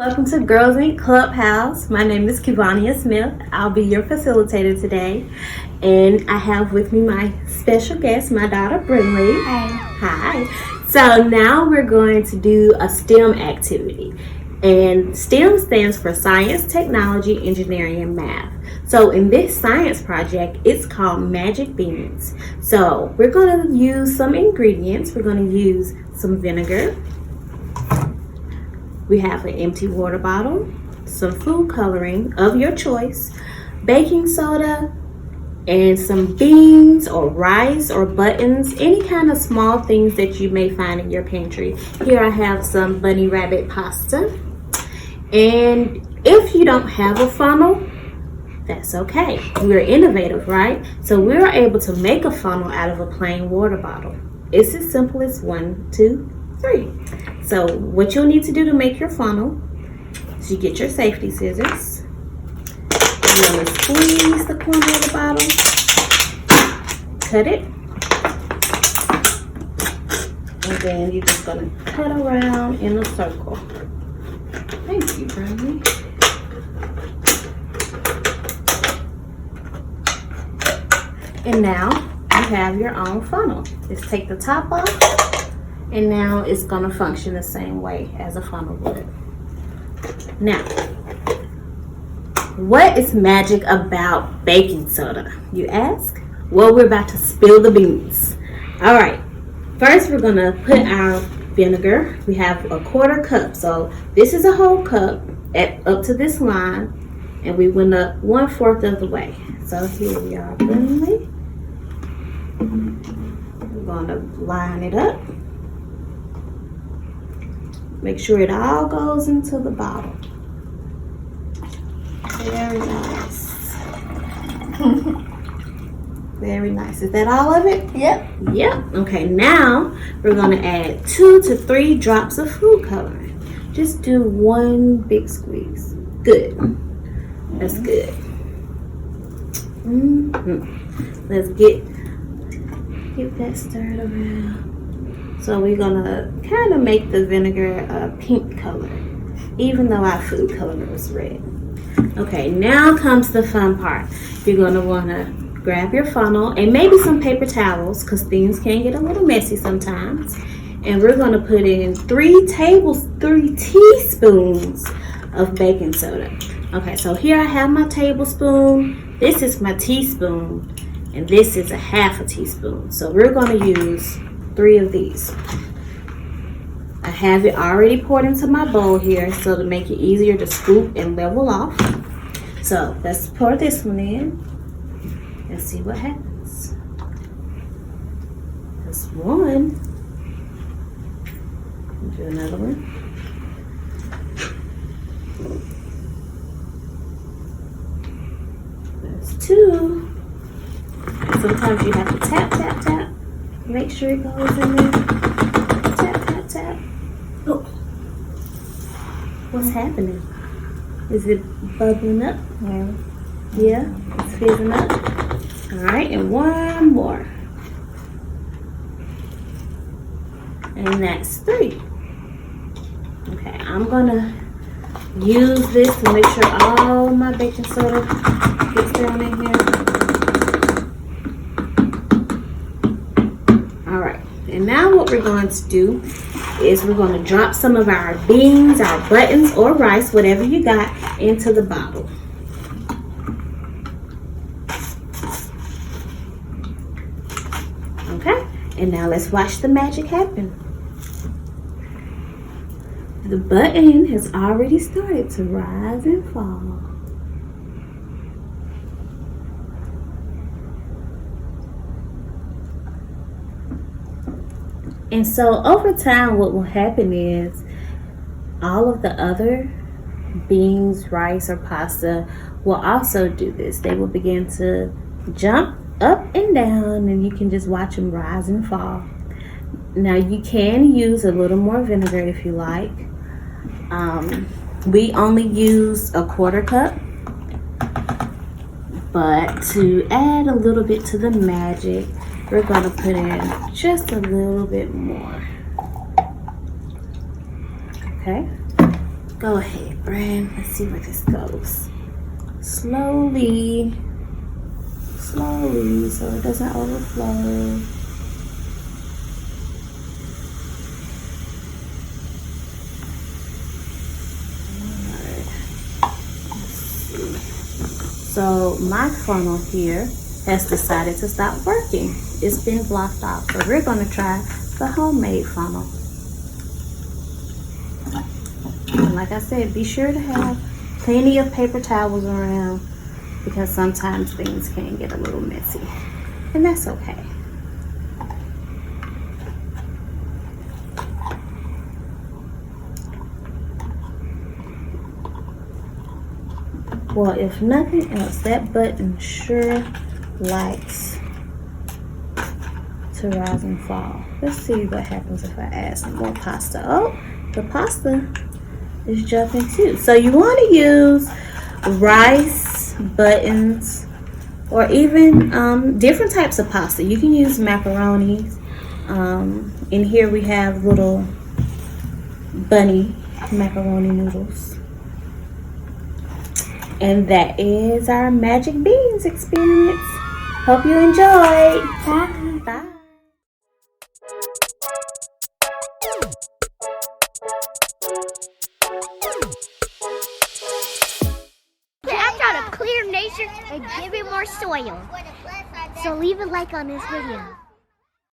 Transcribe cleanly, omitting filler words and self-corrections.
Welcome to Girls Inc. Clubhouse. My name is Kevonia Smith. I'll be your facilitator today. And I have with me my special guest, my daughter, Brinley. Hi. Hi. So now we're going to do a STEM activity. And STEM stands for Science, Technology, Engineering, and Math. So in this science project, it's called Magic Beans. So we're going to use some ingredients. We're going to use some vinegar. We have an empty water bottle, some food coloring of your choice, baking soda, and some beans or rice or buttons, any kind of small things that you may find in your pantry. Here I have some bunny rabbit pasta. And if you don't have a funnel, that's okay. We're innovative, right? So we're able to make a funnel out of a plain water bottle. It's as simple as 1, 2, 3. So what you'll need to do to make your funnel is you get your safety scissors. You're going to squeeze the corner of the bottle, cut it, and then you're just going to cut around in a circle. Thank you, Brandy. And now you have your own funnel. Just take the top off, and now it's going to function the same way as a funnel would. Now, what is magic about baking soda, you ask? Well, we're about to spill the beans. All right, first we're going to put our vinegar. We have a 1/4 cup, so this is a whole cup up to this line, and we went up 1/4 of the way. So here we are, Brinley. We're going to line it up. Make sure it all goes into the bottle. Very nice. Very nice. Is that all of it? Yep. Yep. Okay, now we're going to add 2 to 3 drops of food coloring. Just do 1 big squeeze. Good. That's good. Let's get that stirred around. So we're going to kind of make the vinegar a pink color, even though our food color was red. Okay, now comes the fun part. You're going to want to grab your funnel and maybe some paper towels, because things can get a little messy sometimes. And we're going to put in 3 teaspoons of baking soda. Okay, so here I have my tablespoon. This is my teaspoon. And this is a 1/2 teaspoon. So we're going to use 3 of these. I have it already poured into my bowl here, so to make it easier to scoop and level off. So let's pour this one in and see what happens. That's 1. Do another one. That's 2. Sometimes you have to tap, tap, tap. Make sure it goes in there. Tap, tap, tap. Oh. What's happening? Is it bubbling up? Yeah, it's fizzing up. All right, and 1 more. And that's 3. Okay, I'm gonna use this to make sure all my baking soda gets down in here. All right, and now what we're going to do is we're going to drop some of our beans, our buttons, or rice, whatever you got, into the bottle. Okay, and now let's watch the magic happen. The button has already started to rise and fall. And so over time, what will happen is all of the other beans, rice, or pasta will also do this. They will begin to jump up and down, and you can just watch them rise and fall. Now you can use a little more vinegar if you like. We only use a 1/4 cup, but to add a little bit to the magic, we're going to put in just a little bit more. Okay. Go ahead, Brad. Let's see where this goes. Slowly, slowly, so it doesn't overflow. So my funnel here has decided to stop working. It's been blocked off. So we're going to try the homemade funnel. And like I said, be sure to have plenty of paper towels around because sometimes things can get a little messy. And that's okay. Well, if nothing else, that button sure likes to rise and fall. Let's see what happens if I add some more pasta. Oh, the pasta is jumping too. So you want to use rice buttons or even different types of pasta. You can use macaroni. In here we have little bunny macaroni noodles. And that is our magic beans experience. Hope you enjoyed. Bye. Bye. I'm trying to clear nature and give it more soil. So leave a like on this video.